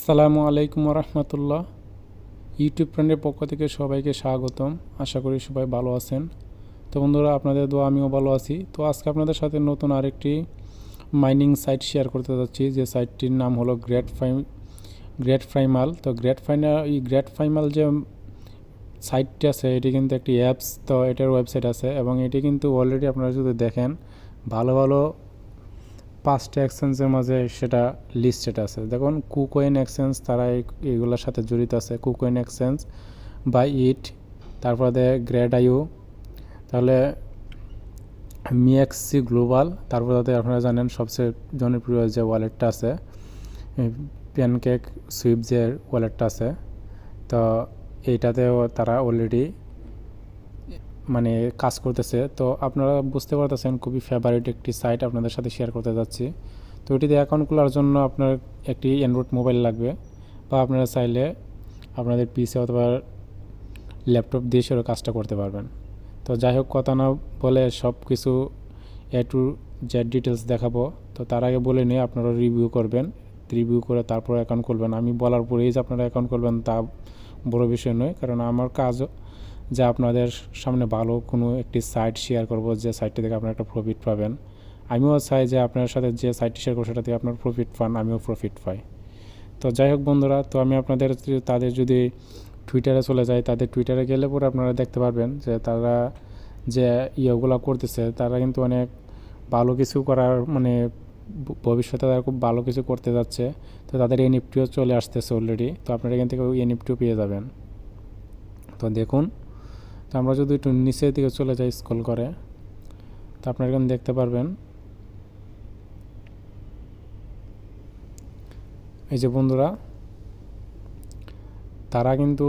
আসসালামু আলাইকুম রহমতুল্লাহ। ইউটিউব ফ্রেন্ডের পক্ষ থেকে সবাইকে স্বাগতম। আশা করি সবাই ভালো আছেন। তো বন্ধুরা, আপনাদের দোয়া আমিও ভালো আছি। তো আজকে আপনাদের সাথে নতুন আরেকটি মাইনিং সাইট শেয়ার করতে যাচ্ছি, যে সাইটটির নাম হলো গ্রেট ফাইমাল। তো গ্রেট ফাইমাল যে সাইটটি আছে, এটি কিন্তু একটি অ্যাপস। তো এটার ওয়েবসাইট আছে এবং এটি কিন্তু অলরেডি আপনারা যদি দেখেন, ভালো ভালো 5টা এক্সচেঞ্জের মাঝে সেটা লিস্টেড আছে। দেখুন, কুকয়েন এক্সচেঞ্জ তারা এইগুলোর সাথে জড়িত আছে। কুকয়েন এক্সচেঞ্জ, বাই ইট, তারপরে গ্রেড.আইও, তাহলে মিএক্সসি গ্লোবাল, তারপরে আপনারা জানেন সবচেয়ে জনপ্রিয় যে ওয়ালেটটা আছে প্যানকেক সুইপ যে ওয়ালেটটা আছে, তো এইটাতেও তারা অলরেডি কাজ করতেছে। তো আপনারা বুঝতে পারতেছেন, খুবই ফেভারিট একটি সাইট আপনাদের সাথে শেয়ার করতে যাচ্ছি। তো এটিতে অ্যাকাউন্ট খোলার জন্য আপনার একটি অ্যান্ড্রয়েড মোবাইল লাগবে, বা আপনারা চাইলে আপনাদের পিসি অথবা ল্যাপটপ দিয়ে সেরও কাজটা করতে পারবেন। তো যাই হোক, কথা না বলে সব কিছু এ টু জেড ডিটেলস দেখাবো। তো তার আগে বলে নিয়ে আপনারা রিভিউ করবেন, রিভিউ করে তারপর অ্যাকাউন্ট খুলবেন। আমি বলার পরেই যে আপনারা অ্যাকাউন্ট করবেন তা বড় বিষয় নয়, কারণ আমার কাজ যে আপনাদের সামনে ভালো কোনো একটি সাইট শেয়ার করব, যে সাইটটি থেকে আপনারা একটা প্রফিট পাবেন। আমিও চাই যে আপনার সাথে যে সাইটটি শেয়ার করবো সেটা থেকে আপনার প্রফিট পান, আমিও প্রফিট পাই। তো যাই হোক বন্ধুরা, তো আমি আপনাদের তাদের যদি টুইটারে চলে যায়, তাদের টুইটারে গেলে পরে আপনারা দেখতে পারবেন যে তারা যে ইয়েগুলো করতেছে, তারা কিন্তু অনেক ভালো কিছু করার ভবিষ্যতে তারা খুব ভালো কিছু করতে যাচ্ছে। তো তাদের এনএফটিও চলে আসতেছে অলরেডি। তো আপনারা এখান থেকে এনএফটিও পেয়ে যাবেন। তো দেখুন, তো আমরা যদি একটু নিচের দিকে চলে যাই স্ক্রল করে, তো আপনারা এখানে দেখতে পারবেন এই যে বন্ধুরা, তারা কিন্তু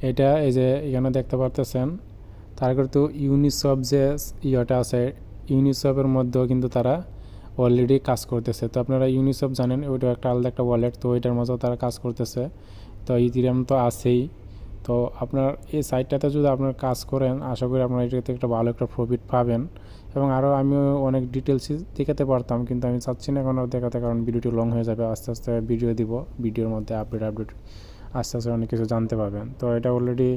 এটা এই যে এখানে দেখতে পারতেছেন, তারা কিন্তু ইউনিসফ যে ইয়েটা আছে, ইউনিসফের মধ্যেও কিন্তু তারা অলরেডি কাজ করতেছে। তো আপনারা ইউনিসফ জানেন, ওইটা একটা আলাদা একটা ওয়ালেট, তো ওইটার মধ্যেও তারা কাজ করতেছে। তো ইথিরিয়াম তো আছেই। তো আপনার এই সাইটটাতে যদি আপনার কাজ করেন, আশা করি আপনারা এটাতে একটা ভালো একটা প্রফিট পাবেন। এবং আরও আমিও অনেক ডিটেলস দেখাতে পারতাম, কিন্তু আমি চাচ্ছি না এখন দেখাতে, কারণ ভিডিওটি লং হয়ে যাবে। আস্তে আস্তে ভিডিও দিব, ভিডিওর মধ্যে আপডেট আস্তে আস্তে অনেক কিছু জানতে পারবেন। তো এটা অলরেডি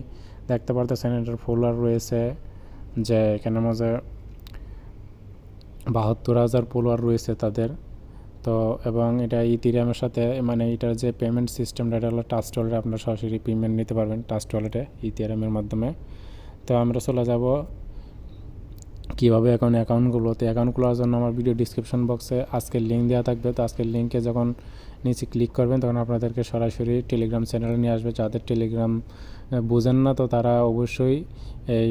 দেখতে পারতেছেন, এটার ফলোয়ার রয়েছে যে এখানের মাঝে 72,000 ফলোয়ার রয়েছে তাদের। তো এবং এটা ইথিরিয়ামের সাথে এটার যে পেমেন্ট সিস্টেমটা, এটা হলো ট্রাস্ট ওয়ালেটে আপনারা সরাসরি পেমেন্ট নিতে পারবেন, ট্রাস্ট ওয়ালেটে ইথিরিয়ামের মাধ্যমে। তো আমরা চলে যাব কীভাবে এখন অ্যাকাউন্টগুলোতে। অ্যাকাউন্ট খোলার জন্য আমার ভিডিও ডিসক্রিপশন বক্সে আজকের লিঙ্ক দেওয়া থাকবে। তো আজকের লিঙ্কে যখন নিচে ক্লিক করবেন, তখন আপনাদেরকে সরাসরি টেলিগ্রাম চ্যানেলে নিয়ে আসবে। যাদের টেলিগ্রাম বোঝেন না, তো তারা অবশ্যই এই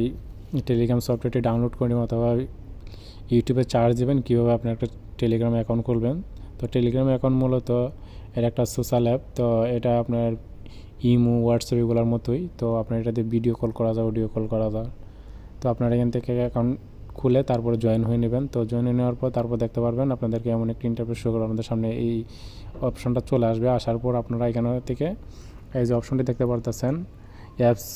টেলিগ্রাম সফটওয়্যারটি ডাউনলোড করে নেবেন, অথবা ইউটিউবে চার্জ দেবেন কীভাবে আপনি একটা টেলিগ্রাম অ্যাকাউন্ট খুলবেন। তো টেলিগ্রাম অ্যাকাউন্ট মূলত এর একটা সোশ্যাল অ্যাপ। তো এটা আপনার ইমো, হোয়াটসঅ্যাপ এগুলোর মতোই। তো আপনার এটাতে ভিডিও কল করা যায়, অডিও কল করা যায়। তো আপনারা এখান থেকে অ্যাকাউন্ট খুলে তারপরে জয়েন হয়ে নেবেন। তো জয়েন হয়ে নেওয়ার পর তারপর দেখতে পারবেন আপনাদেরকে এমন একটি ইন্টারফেস শো করে আপনাদের সামনে এই অপশনটা চলে আসবে। আসার পর আপনারা এখান থেকে এই যে অপশনটি দেখতে পারতেছেন, অ্যাপস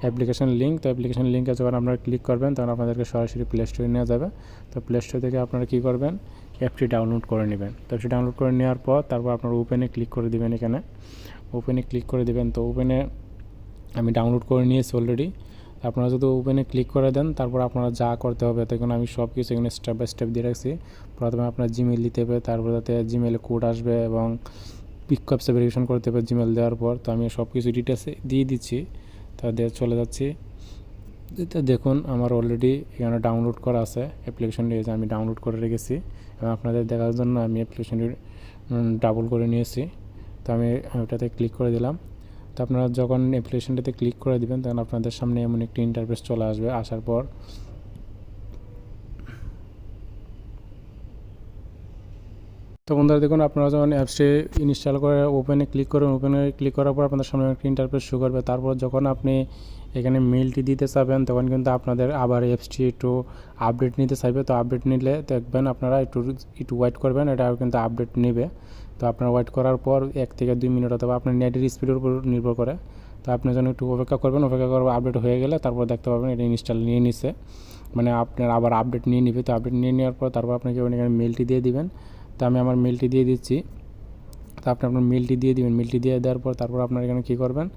অ্যাপ্লিকেশন লিঙ্ক। তো অ্যাপ্লিকেশন লিঙ্কে যখন আপনারা ক্লিক করবেন, তখন আপনাদেরকে সরাসরি প্লে স্টোরে নিয়ে যাবে। তো প্লে স্টোর থেকে আপনারা কী করবেন, অ্যাপটি ডাউনলোড করে নেবেন। তো অ্যাপটি ডাউনলোড করে নেওয়ার পর তারপর আপনারা ওপেনে ক্লিক করে দেবেন। এখানে ওপেনে ক্লিক করে দেবেন। তো ওপেনে আমি ডাউনলোড করে নিয়েছি অলরেডি। আপনারা যদি ওপেনে ক্লিক করে দেন, তারপর আপনারা যা করতে হবে, তখন আমি সব কিছু এখানে স্টেপ বাই স্টেপ দিয়ে রাখছি। প্রথমে আপনার জিমেল দিতে হবে, তারপর যাতে জিমেলে কোড আসবে এবং পিকআপসে ভেরিফিকেশন করতে হবে জিমেল দেওয়ার পর। তো আমি সব কিছু ডিটেলসে দিয়ে দিচ্ছি। তো চলে যাচ্ছি। তো দেখুন, আমার অলরেডি এখানে ডাউনলোড করা আছে অ্যাপ্লিকেশনটি, আমি ডাউনলোড করে রেখেছি এবং আপনাদের দেখার জন্য আমি অ্যাপ্লিকেশনটি ডাবল করে নিয়েছি। তো আমি ওটাতে ক্লিক করে দিলাম। তো আপনারা যখন অ্যাপ্লিকেশনটাতে ক্লিক করে দিবেন, তখন আপনাদের সামনে এমন একটি ইন্টারফেস চলে আসবে। আসার পর তো বন্ধুরা দেখুন, আপনারা যখন অ্যাপসটি ইনস্টল করে ওপেনে ক্লিক করবেন, ওপেনে ক্লিক করার পর আপনাদের সামনে একটি ইন্টারফেস শো করবে। তারপর যখন আপনি এখানে মেলটি দিতে চাবেন, তখন কিন্তু আপনাদের আবার অ্যাপসটি একটু আপডেট নিতে চাইবে। তো আপডেট নিলে দেখবেন আপনারা একটু ওয়েট করবেন, এটা কিন্তু আপডেট নেবে। তো আপনারা ওয়েট করার পর 1 থেকে 2 মিনিট, অথবা আপনার নেটের স্পিডের উপর নির্ভর করে। তো আপনি যেন একটু অপেক্ষা করবেন, অপেক্ষা করবে আপডেট হয়ে গেলে তারপর দেখতে পাবেন এটা ইনস্টল নিয়ে নিছে, আপনার আবার আপডেট নিয়ে নেবে। তো আপডেট নিয়ে নেওয়ার পর তারপর আপনাকে এখানে মেলটি দিয়ে দিবেন। তো আমি আমার মেলটি দিয়ে দিচ্ছি। তো আপনি আপনার মেলটি দিয়ে দিবেন। মেলটি দিয়ে দেওয়ার পর তারপর আপনার এখানে কী করবেন,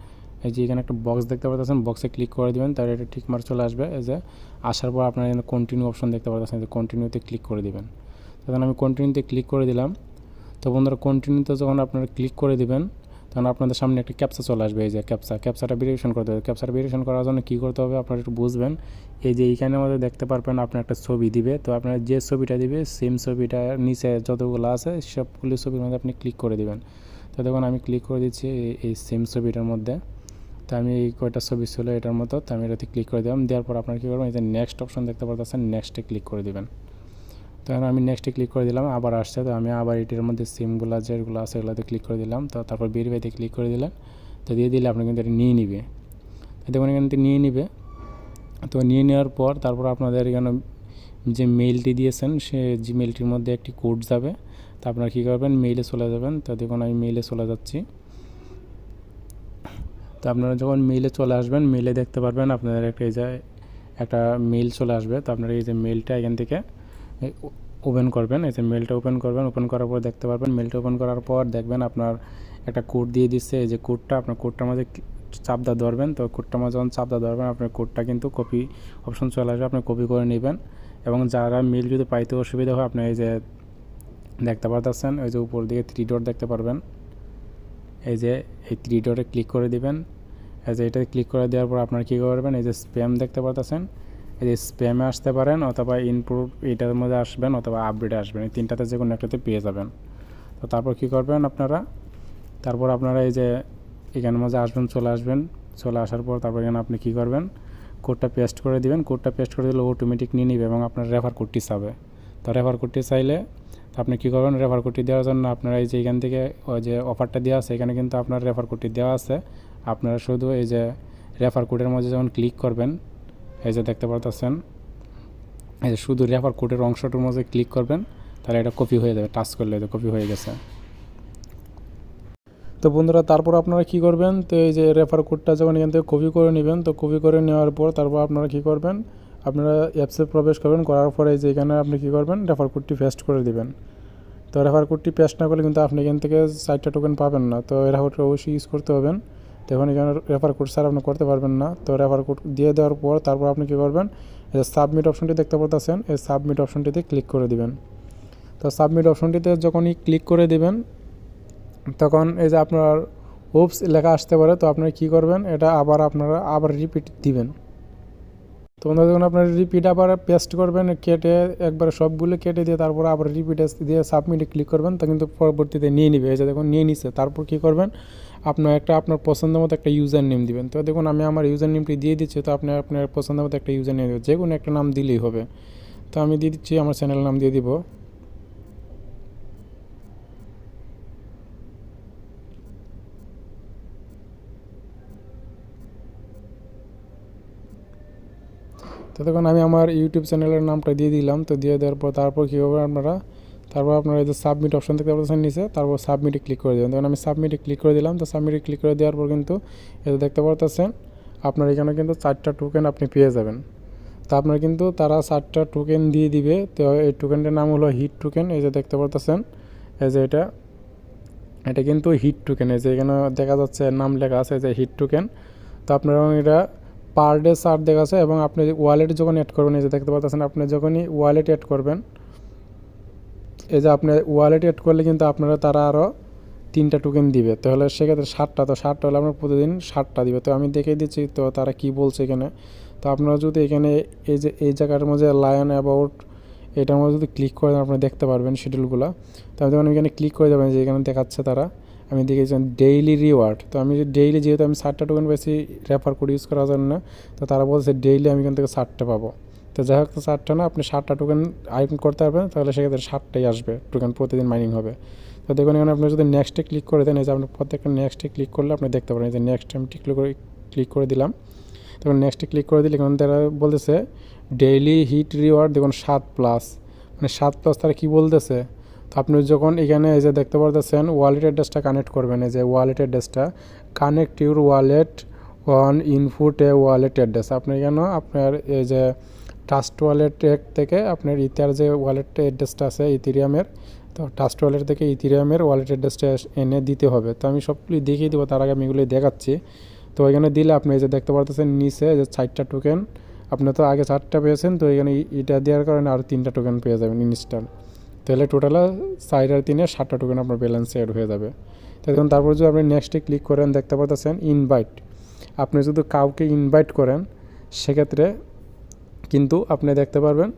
এই যে এখানে একটা বক্স দেখতে পাচ্ছেন, বক্সে ক্লিক করে দেবেন, তাহলে এটা ঠিক মার্ক চলে আসবে। এই যে আসার পর আপনার এখানে কন্টিনিউ অপশন দেখতে পাচ্ছেন, যে কন্টিনিউতে ক্লিক করে দেবেন। তখন আমি কন্টিনিউতে ক্লিক করে দিলাম। তো বন্ধুরা কন্টিনিউতে যখন আপনারা ক্লিক করে দিবেন তখন আপনাদের সামনে একটা ক্যাপচা চলে আসবে। এই যে ক্যাপচাটা ভেরিফিকেশন করতে হবে। ক্যাপচাটা ভেরিফিকেশন করার জন্য কী করতে হবে আপনারা একটু বুঝবেন। এই যে এইখানের মধ্যে দেখতে পারবেন আপনার একটা ছবি দিবে, তো আপনার যে ছবিটা দিবে সেম ছবিটা নিচে যতগুলো আছে সবগুলো ছবির মধ্যে আপনি ক্লিক করে দিবেন। তো দেখুন আমি ক্লিক করে দিচ্ছি এই সেম ছবিটার মধ্যে। তো আমি এই কয়টা ছবি ছিল এটার মতো, তো আমি এটাতে ক্লিক করে দিলাম। দেওয়ার পর আপনার কী করবেন, এই যে নেক্সট অপশন দেখতে পাচ্ছেন, নেক্সটে ক্লিক করে দেবেন। তখন আমি নেক্সটে ক্লিক করে দিলাম, আবার আসছে। তো আমি আবার এটির মধ্যে সিমগুলো যেগুলো আছে এগুলোতে ক্লিক করে দিলাম। তো তারপর ভেরিফাইতে ক্লিক করে দিলেন। তো দিয়ে দিলে আপনি কিন্তু এটা নিয়ে নিবে। দেখুন এখান থেকে নিয়ে নিবে। তো নিয়ে নেওয়ার পর তারপর আপনাদের এখানে যে মেইলটি দিয়েছেন সে জিমেইলটির মধ্যে একটি কোড যাবে। তো আপনারা কী করবেন, মেইলে চলে যাবেন। তো দেখুন আমি মেইলে চলে যাচ্ছি। তো আপনারা যখন মেইলে চলে আসবেন, মেইলে দেখতে পারবেন আপনাদের একটা মেইল চলে আসবে। তো আপনারা এই যে মেইলটা এখান থেকে ওপেন করবেন। এই যে মেইলটা ওপেন করবেন। ওপেন করার পর দেখতে পারবেন, মেইলটা ওপেন করার পর দেখবেন আপনার একটা কোড দিয়ে দিচ্ছে। এই যে কোডটা, আপনার কোডটার মাঝে চাপদা ধরবেন। তো কোডটার মাঝে যখন চাপদা ধরবেন আপনার কোডটা কিন্তু কপি অপশন চলে আসবে, আপনি কপি করে নেবেন। এবং যারা মেইল যদি পাইতে অসুবিধা হয় আপনি এই যে দেখতে পাচ্ছেন ওই যে উপর দিকে 3 ডট দেখতে পারবেন, এই যে এই 3 ডটে ক্লিক করে দিবেন। এই যে এটা ক্লিক করে দেওয়ার পর আপনারা কী করবেন, এই যে স্প্যাম দেখতে পাচ্ছেন, এই যে স্প্যামে আসতে পারেন অথবা ইনপুট এটার মধ্যে আসবেন অথবা আপডেটে আসবেন, এই তিনটাতে যে কোনো একটাতে পেয়ে যাবেন। তো তারপর কী করবেন আপনারা, তারপর আপনারা এই যে এখানের মধ্যে আসবেন, চলে আসবেন। চলে আসার পর তারপর এখানে আপনি কী করবেন, কোডটা পেস্ট করে দিবেন। কোডটা পেস্ট করে দিলে অটোমেটিক নিয়ে নিবে এবং আপনার রেফার কোডটি চাবে। তো রেফার কোডটি চাইলে আপনি কী করবেন, রেফার কোডটি দেওয়ার জন্য আপনারা এই যে এখান থেকে ওই যে অফারটা দেওয়া আছে এখানে কিন্তু আপনার রেফার কোডটি দেওয়া আছে। আপনারা শুধু এই যে রেফার কোডের মধ্যে যখন ক্লিক করবেন, এই যে দেখতে পাচ্ছেন, এই যে শুধু রেফার কোডের অংশটার মধ্যে ক্লিক করবেন, তাহলে এটা কপি হয়ে যাবে। টাচ করলে এটা কপি হয়ে গেছে। তো বন্ধুরা তারপর আপনারা কী করবেন, তো এই যে রেফার কোডটা যখন এখান থেকে কপি করে নেবেন, তো কপি করে নেওয়ার পর তারপর আপনারা কী করবেন, আপনারা অ্যাপসে প্রবেশ করবেন। করার পরে যে এখানে আপনি কী করবেন, রেফার কোডটি পেস্ট করে দেবেন। তো রেফার কোডটি পেস্ট না করলে কিন্তু আপনি এখান থেকে 4টা টোকেন পাবেন না। তো রেফার কোডটা অবশ্যই ইউজ করতে হবেন। তো এখন এখানে রেফার কোড ছাড়া আপনি করতে পারবেন না। তো রেফার কোড দিয়ে দেওয়ার পর তারপর আপনি কী করবেন, এই যে সাবমিট অপশনটি দেখতে পাচ্ছেন, এই সাবমিট অপশনটিতে ক্লিক করে দিবেন। তো সাবমিট অপশনটিতে যখনই ক্লিক করে দিবেন তখন এই যে আপনার ওপস লেখা আসতে পারে। তো আপনারা কী করবেন, এটা আবার রিপিট দিবেন। তো বন্ধুরা যখন আপনার রিপিট আবার পেস্ট করবেন, কেটে একবারে সবগুলো কেটে দিয়ে তারপর আবার রিপিট দিয়ে সাবমিটে ক্লিক করবেন, তো কিন্তু পরবর্তীতে নিয়ে নিবে। এই যে দেখুন নিয়ে নিচ্ছে। তারপর কী করবেন, আপনার পছন্দ মতো একটা ইউজার নেম দিবেন। তো দেখুন আমি আমার ইউজার নেমটি দিয়ে দিচ্ছি। তো আপনার পছন্দ মতো একটা ইউজার নেম দেবেন, যে কোনো একটা নাম দিলেই হবে। তো আমি দিয়ে দিচ্ছি, আমার চ্যানেলের নাম দিয়ে দিব। তো দেখুন আমি আমার ইউটিউব চ্যানেলের নামটা দিয়ে দিলাম। তো দিয়ে দেওয়ার পর তারপর কী হবে আপনারা এই যে সাবমিট অপশন দেখতে পাচ্ছেন নিচে, তারপর সাবমিটে ক্লিক করে দেবেন। তখন আমি সাবমিটে ক্লিক করে দিলাম। তো সাবমিটে ক্লিক করে দেওয়ার পর কিন্তু এটা দেখতে পাচ্ছেন আপনার এখানে কিন্তু 4টা টোকেন আপনি পেয়ে যাবেন। তো আপনার কিন্তু তারা 4টা টোকেন দিয়ে দিবে। তো এই টোকেনটার নাম হলো হিট টোকেন। এই যে দেখতে পাচ্ছেন, এই যে এটা কিন্তু হিট টোকেন। এই যে এখানে দেখা যাচ্ছে নাম লেখা আছে যে হিট টোকেন। তো আপনারা এটা পার ডে 4 দেখাচ্ছে এবং আপনি ওয়ালেট যখন অ্যাড করবেন, এই যে দেখতে পাচ্ছেন আপনি যখনই ওয়ালেট অ্যাড করবেন, এই যে আপনি ওয়ালেট অ্যাড করলে কিন্তু তারা আরও 3টা টোকেন দিবে। তাহলে সেক্ষেত্রে 7টা, তো 7টা হলে আপনার প্রতিদিন 7টা দিবে। তো আমি দেখিয়ে দিচ্ছি তো তারা কি বলছে এখানে। তো আপনারা যদি এখানে এই জায়গার মধ্যে লায়ন অ্যাবাউট এটার মধ্যে যদি ক্লিক করেন আপনি দেখতে পারবেন শিডিউলগুলো। তো আমি যখন এখানে ক্লিক করে দেবেন, যে এখানে দেখাচ্ছে তারা, আমি দেখেছি ডেইলি রিওয়ার্ড। তো আমি ডেইলি যেহেতু আমি 7টা টোকেন পেয়েছি রেফার কোড ইউজ করার জন্য, তো তারা বলছে ডেইলি আমি এখান থেকে 7টা পাবো। তো যাই হোক, তো 7টা না, আপনি 7টা টোকেন আইকন করতে পারবেন, তাহলে সেক্ষেত্রে 7টাই আসবে টোকেন, প্রতিদিন মাইনিং হবে। তো দেখুন এখানে আপনি যদি নেক্সটে ক্লিক করে দেন, এই যে আপনি প্রত্যেকটা নেক্সটে ক্লিক করলে আপনি দেখতে পারেন, এই যে নেক্সট আমি ক্লিক করে দিলাম। তখন নেক্সটে ক্লিক করে দিলে এখানে তারা বলতেছে ডেইলি হিট রিওয়ার্ড দেখুন 7+, মানে 7+ তারা কী বলতেছে। তো আপনি যখন এখানে এই যে দেখতে পাচ্ছেন ওয়ালেট অ্যাড্রেসটা কানেক্ট করবেন, এই যে ওয়ালেট অ্যাড্রেসটা connect your wallet on input A wallet address. আপনি কেন আপনার এই যে ট্রাস্ট ওয়ালেট থেকে আপনার ইথার যে ওয়ালেট অ্যাড্রেসটা আছে ইথেরিয়ামের, তো ট্রাস্ট ওয়ালেট থেকে ইথেরিয়ামের ওয়ালেট অ্যাড্রেসটা এনে দিতে হবে। তো আমি সবগুলি দেখিয়ে দেবো, তার আগে আমি এগুলি দেখাচ্ছি। তো এখানে দিলে আপনি এই যে দেখতে পারতেছেন নিচে যে 4টা টোকেন, আপনি তো আগে 4টা পেয়েছেন, তো এখানে এটা দেওয়ার কারণে আরও 3টা টোকেন পেয়ে যাবেন ইনস্ট্যান্ট। তাহলে টোটালে 4 আর 3 7টা টোকেন আপনার ব্যালেন্সে অ্যাড হয়ে যাবে। তো দেখুন তারপর যদি আপনি নেক্সটে ক্লিক করেন, দেখতে পাচ্ছেন ইনভাইট। আপনি যদি কাউকে ইনভাইট করেন সেক্ষেত্রে কিন্তু আপনি দেখতে পারবেন,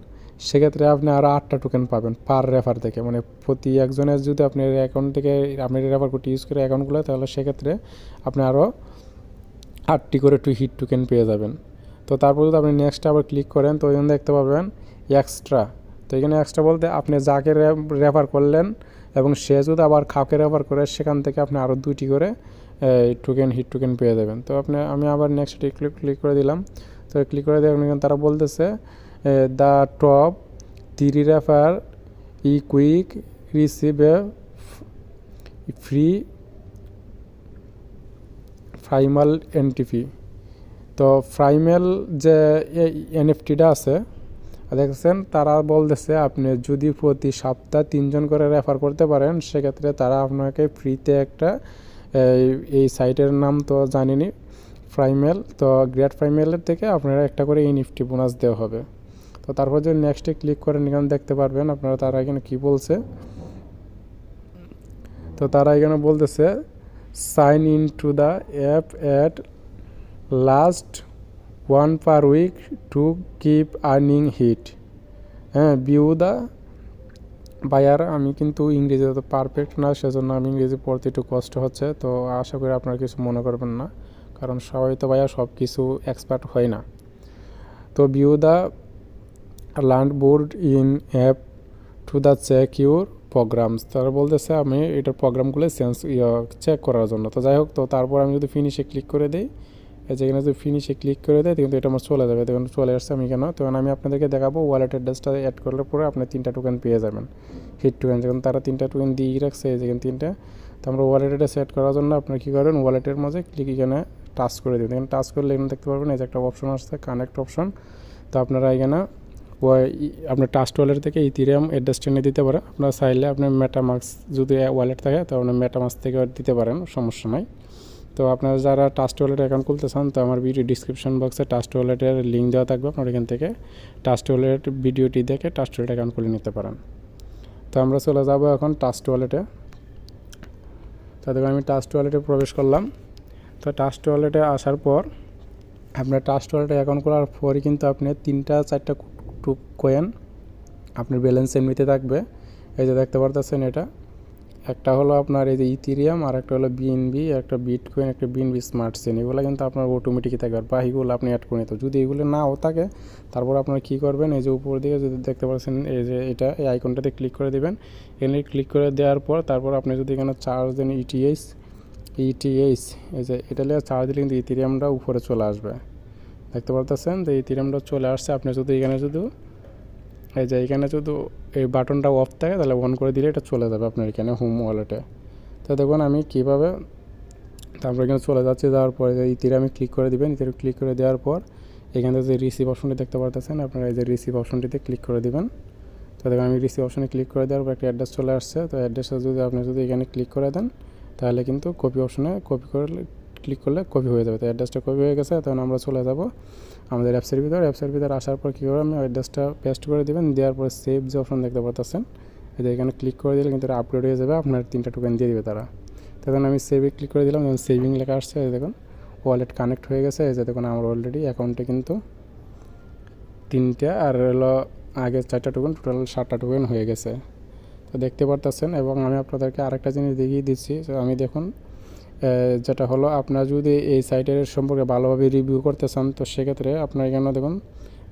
সেক্ষেত্রে আপনি আরও 8টা টোকেন পাবেন পার রেফার থেকে। মানে প্রতি একজনের যদি আপনার অ্যাকাউন্ট থেকে আপনি রেফার কোড ইউজ করে অ্যাকাউন্টগুলো, তাহলে সেক্ষেত্রে আপনি আরও 8টি করে হিট টোকেন পেয়ে যাবেন। তো তারপর যদি আপনি নেক্সট আবার ক্লিক করেন, তো এখানে দেখতে পাবেন এক্সট্রা। তো এখানে এক্সট্রা বলতে আপনি যাকে রেফার করলেন এবং সে যদি আবার কাউকে রেফার করে, সেখান থেকে আপনি আরও 2টি করে টোকেন হিট টোকেন পেয়ে যাবেন। তো আমি আবার নেক্সট ক্লিক করে দিলাম। তো ক্লিক করে দিয়ে তারা বলতেছে the top 3 refer quick receive a free primal NTP. তো প্রাইমাল যে এনএফটিটা আছে দেখছেন, তারা বলতেছে আপনি যদি প্রতি সপ্তাহ 3 জন করে রেফার করতে পারেন, সেক্ষেত্রে তারা আপনাকে ফ্রিতে একটা এই সাইটের নাম তো জানিনি, প্রাইমেল। তো গ্রেট প্রাইমেলের থেকে আপনারা একটা করে এনএফটি বোনাস দেওয়া হবে। তো তারপর যদি নেক্সটে ক্লিক করেন, এখানে দেখতে পারবেন আপনারা তারা এখানে কী বলছে। তো তারা এখানে বলতেছে sign in to the app at last 1 per week to keep earning hit। View the buyer. আমি কিন্তু ইংরেজি তো পারফেক্ট না, সেজন্য আমি ইংরেজি পড়তে একটু কষ্ট হচ্ছে। তো আশা করি আপনারা কিছু মনে করবেন না, কারণ সবাই তো ভাইয়া সব কিছু এক্সপার্ট হয় না। তো view the learn board in app to the check your programs. তারা বলতেছে আমি এটার প্রোগ্রামগুলো চেক করার জন্য। তো যাই হোক, তো তারপর আমি যদি ফিনিশে ক্লিক করে দিই, যেখানে যদি ফিনিশে ক্লিক করে দেয়, কিন্তু এটা আমার চলে যাবে। দেখুন চলে আসছে। আমি কেন, তখন আমি আপনাদেরকে দেখাবো ওয়ালেট অ্যাড্রেসটা অ্যাড করলে পরে আপনি 3টা টোকেন পেয়ে যাবেন হিট টোকেন। যখন তারা 3টা টোকেন দিয়ে রাখছে যেখানে 3টা, তো আমরা ওয়ালেট অ্যাড্রেস অ্যাড করার জন্য আপনার কী করেন, ওয়ালেটের মাঝে ক্লিক এখানে টাচ করে দেবেন। এখানে টাচ করলে এখানে দেখতে পারবেন এই যে একটা অপশন আসছে কানেক্ট অপশন। তো আপনারা এখানে আপনার ট্রাস্ট ওয়ালেট থেকে ইথেরিয়াম অ্যাড্রেসটা নিয়ে দিতে পারেন। আপনার চাইলে আপনার মেটামাস্ক যদি ওয়ালেট থাকে, তো আপনি মেটামাস্ক থেকে দিতে পারেন, সমস্যা নাই। তো আপনারা যারা ট্রাস্ট ওয়ালেট অ্যাকাউন্ট খুলতে চান, তো আমার ভিডিও ডিসক্রিপশন বক্সে ট্রাস্ট ওয়ালেটের লিঙ্ক দেওয়া থাকবে। আপনার এখান থেকে ট্রাস্ট ওয়ালেট ভিডিওটি দেখে ট্রাস্ট ওয়ালেট অ্যাকাউন্ট খুলে নিতে পারেন। তো আমরা চলে যাব এখন ট্রাস্ট ওয়ালেটে। তাদের আমি ট্রাস্ট ওয়ালেটে প্রবেশ করলাম। তো ট্রাস্ট ওয়ালেটে আসার পর আপনার ট্রাস্ট ওয়ালেটে অ্যাকাউন্ট করার পরই কিন্তু আপনি 3টা 4টা কয়েন আপনার ব্যালেন্স এমনিতে থাকবে। এই যে দেখতে পারতেছেন, এটা একটা হলো আপনার এই যে ইথেরিয়াম, আর একটা হলো বিএনবি, একটা বিটকয়েন, একটা বিএনবি স্মার্ট চেইন। এগুলো কিন্তু আপনার অটোমেটিকই থাকবে, আর বাকিগুলো আপনি অ্যাড করে নিতে। যদি এগুলো নাও থাকে, তারপর আপনারা কী করবেন, এই যে উপর দিকে যদি দেখতে পাচ্ছেন এই যে এটা এই আইকনটাতে ক্লিক করে দেবেন। এখানে ক্লিক করে দেওয়ার পর তারপর আপনি যদি এখানে চার্জ দেন ইটিএইচ, এই যে এটা নিয়ে চার্জ দিলে কিন্তু ইথেরিয়ামটা উপরে চলে আসবে। দেখতে পারতেছেন যে ইথেরিয়ামটা চলে আসছে। আপনি যদি এখানে শুধু এই যে এখানে যদি এই বাটনটা অফ থাকে, তাহলে অন করে দিলে এটা চলে যাবে আপনার এখানে হোম ওয়ালেটে। তো দেখুন আমি কীভাবে, তারপর এখানে চলে যাচ্ছে। যাওয়ার পরে ইথেরিয়ামে ক্লিক করে দেবেন। ইথেরিয়াম ক্লিক করে দেওয়ার পর এখানে যে রিসিভ অপশনটি দেখতে পারতেছেন, আপনারা এই যে রিসিভ অপশনটিতে ক্লিক করে দেবেন। তো দেখুন আমি রিসিভ অপশনে ক্লিক করে দেওয়ার পর একটা অ্যাড্রেস চলে আসছে। তো অ্যাড্রেসটা যদি আপনি এখানে ক্লিক করে দেন, তাহলে কিন্তু কপি অপশনে কপি করলে ক্লিক করলে কপি হয়ে যাবে। তো অ্যাড্রেসটা কপি হয়ে গেছে। তখন আমরা চলে যাব আমাদের অ্যাপসের ভিতর। অ্যাপসের ভিতর আসার পর কী করবেন, অ্যাড্রেসটা পেস্ট করে দেবেন। দেওয়ার পর সেভ যে অপশন দেখতে পাচ্ছেন, এই যে এখানে ক্লিক করে দিলে কিন্তু এটা আপলোড হয়ে যাবে। আপনার 3টা টোকেন দিয়ে দেবে তারা। তখন আমি সেভে ক্লিক করে দিলাম। যখন সেভিং লেখা আসছে, দেখুন ওয়ালেট কানেক্ট হয়ে গেছে। এই যে দেখুন আমার অলরেডি অ্যাকাউন্টে কিন্তু 3টা আর হলো আগে 4টা টোকেন, টোটাল 7টা টোকেন হয়ে গেছে। তো দেখতে পারতেছেন। এবং আমি আপনাদেরকে আরেকটা জিনিস দেখিয়ে দিচ্ছি। আমি দেখুন যেটা হলো, আপনার যদি এই সাইটের সম্পর্কে ভালোভাবে রিভিউ করতে চান, তো সেক্ষেত্রে আপনার এখানে দেখুন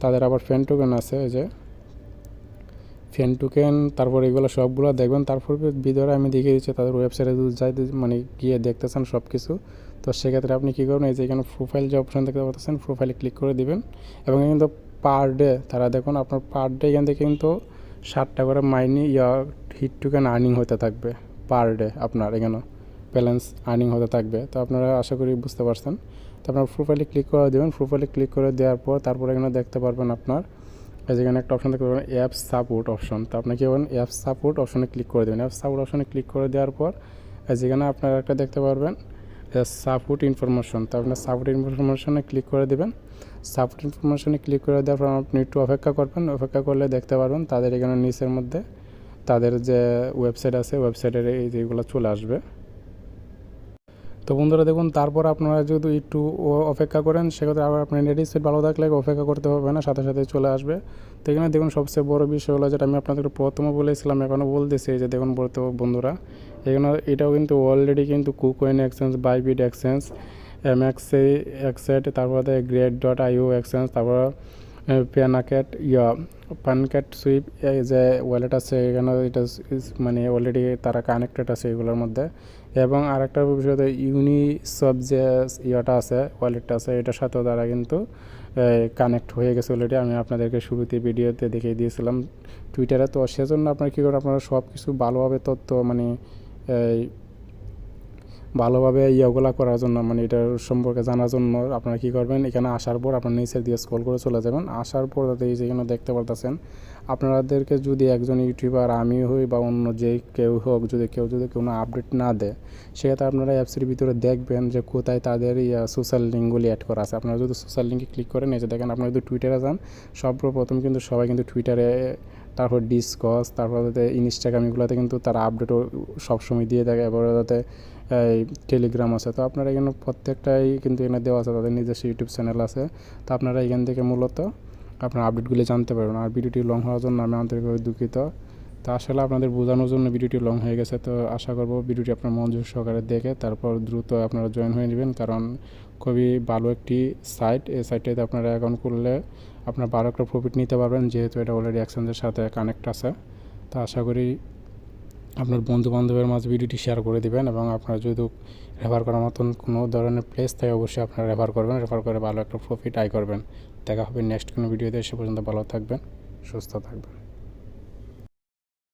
তাদের আবার ফ্যান টোকেন আছে। এই যে ফ্যান টোকেন, তারপর এগুলো সবগুলো দেখবেন। তারপর ভিডিওটা আমি দেখিয়ে দিচ্ছি তাদের ওয়েবসাইটে যদি যাই, মানে গিয়ে দেখতে চান সব কিছু। তো সেক্ষেত্রে আপনি কী করবেন, এই যে এখানে প্রোফাইল যে অপশন দেখতে পাচ্ছেন, প্রোফাইলে ক্লিক করে দিবেন। এবং কিন্তু পার ডে তারা দেখুন আপনার পার ডে এখান থেকে কিন্তু 7টা করে মাইনি হিট টোকেন আর্নিং হতে থাকবে পার ডে। আপনার এখানে ব্যালেন্স আর্নিং হতে থাকবে। তো আপনারা আশা করি বুঝতে পারছেন। তো আপনার প্রোফাইলে ক্লিক করে দেবেন। প্রোফাইলে ক্লিক করে দেওয়ার পর তারপর এখানে দেখতে পারবেন আপনার যেখানে একটা অপশন দেখতে পাবেন অ্যাপ সাপোর্ট অপশন। তো আপনি কি করবেন, অ্যাপ সাপোর্ট অপশনে ক্লিক করে দেবেন। অ্যাপ সাপোর্ট অপশনে ক্লিক করে দেওয়ার পর যেখানে আপনারা একটা দেখতে পারবেন সাপোর্ট ইনফরমেশন। তো আপনার সাপোর্ট ইনফরমেশনে ক্লিক করে দেবেন। সাপোর্ট ইনফরমেশনে ক্লিক করে দেওয়ার পর আপনি একটু অপেক্ষা করবেন। অপেক্ষা করলে দেখতে পারবেন তাদের এখানে নিচের মধ্যে তাদের যে ওয়েবসাইট আছে, ওয়েবসাইটের এই যেগুলো চলে আসবে। তো বন্ধুরা দেখুন, তারপর আপনারা যদি একটু অপেক্ষা করেন সেক্ষেত্রে আবার আপনার নেট স্পিড ভালো থাকলে অপেক্ষা করতে হবে না, সাথে সাথে চলে আসবে। তো এখানে দেখুন সবচেয়ে বড় বিষয় হলো যেটা আমি আপনাদের প্রথমে বলেছিলাম, এখনও বলতেছি, যে দেখুন বন্ধুরা এখানে এটাও কিন্তু অলরেডি কিন্তু KuCoin exchange, Bybit exchange, এমএক্সি exact, তারপরে গ্রেড.io এক্সচেঞ্জ, তারপর প্যানকেট সুইপ এই যে ওয়ালেট আছে এখানে, এটা মানে অলরেডি তারা কানেক্টেড আছে এগুলোর মধ্যে। এবং আরেকটা বিষয় ইউনিসব যে ইয়েটা আছে, ওয়ালেটটা আছে, এটার সাথেও তারা কিন্তু কানেক্ট হয়ে গেছে অলরেডি। আমি আপনাদেরকে শুরুতে ভিডিওতে দেখিয়ে দিয়েছিলাম টুইটারে। তো সেজন্য আপনারা কী করেন, আপনারা সব কিছু ভালোভাবে তথ্য মানে ভালোভাবে ইয়েগুলো করার জন্য, মানে এটার সম্পর্কে জানার জন্য আপনারা কী করবেন, এখানে আসার পর আপনার নিচের দিয়ে স্ক্রল করে চলে যাবেন। আসার পর এই যেখানে দেখতে পারতেছেন, আপনাদেরকে যদি একজন ইউটিউবার আমি হই বা অন্য যে কেউ হোক, যদি কেউ কোনো আপডেট না দেয়, সেক্ষেত্রে আপনারা অ্যাপসের ভিতরে দেখবেন যে কোথায় তাদের সোশ্যাল লিঙ্কগুলি অ্যাড করা আছে। আপনারা যদি সোশ্যাল লিঙ্কে ক্লিক করেন, এই যে দেখেন, আপনারা যদি টুইটারে যান, সর্বপ্রথম কিন্তু সবাই কিন্তু টুইটারে, তারপর ডিসকস, তারপর ইনস্টাগ্রাম, এগুলোতে কিন্তু তারা আপডেটও সবসময় দিয়ে থাকে। এবার যাতে এই টেলিগ্রাম আছে, তো আপনারা এখানে প্রত্যেকটাই কিন্তু এখানে দেওয়া আছে, তাদের নিজস্ব ইউটিউব চ্যানেল আছে। তো আপনারা এখান থেকে মূলত আপনার আপডেটগুলি জানতে পারবেন। আর ভিডিওটি লং হওয়ার জন্য আমি আন্তরিকভাবে দুঃখিত। তো আসলে আপনাদের বোঝানোর জন্য ভিডিওটি লং হয়ে গেছে। তো আশা করব ভিডিওটি আপনার মনোযোগ সহকারে দেখে তারপর দ্রুত আপনারা জয়েন হয়ে নেবেন, কারণ খুবই ভালো একটি সাইট। এই সাইটটাতে আপনারা অ্যাকাউন্ট করলে আপনার ভালো একটা প্রফিট নিতে পারবেন, যেহেতু এটা অলরেডি এক্সচেঞ্জের সাথে কানেক্ট আছে। তো আশা করি আপনার বন্ধুবান্ধবের মাঝে ভিডিওটি শেয়ার করে দিবেন, এবং আপনার যদি রেফার করার মতন কোনো ধরনের প্লেস থাকে অবশ্যই আপনারা রেফার করবেন। রেফার করে ভালো একটা প্রফিট আয় করবেন। দেখা হবে নেক্সট কোনো ভিডিওতে। সে পর্যন্ত ভালো থাকবেন, সুস্থ থাকবেন।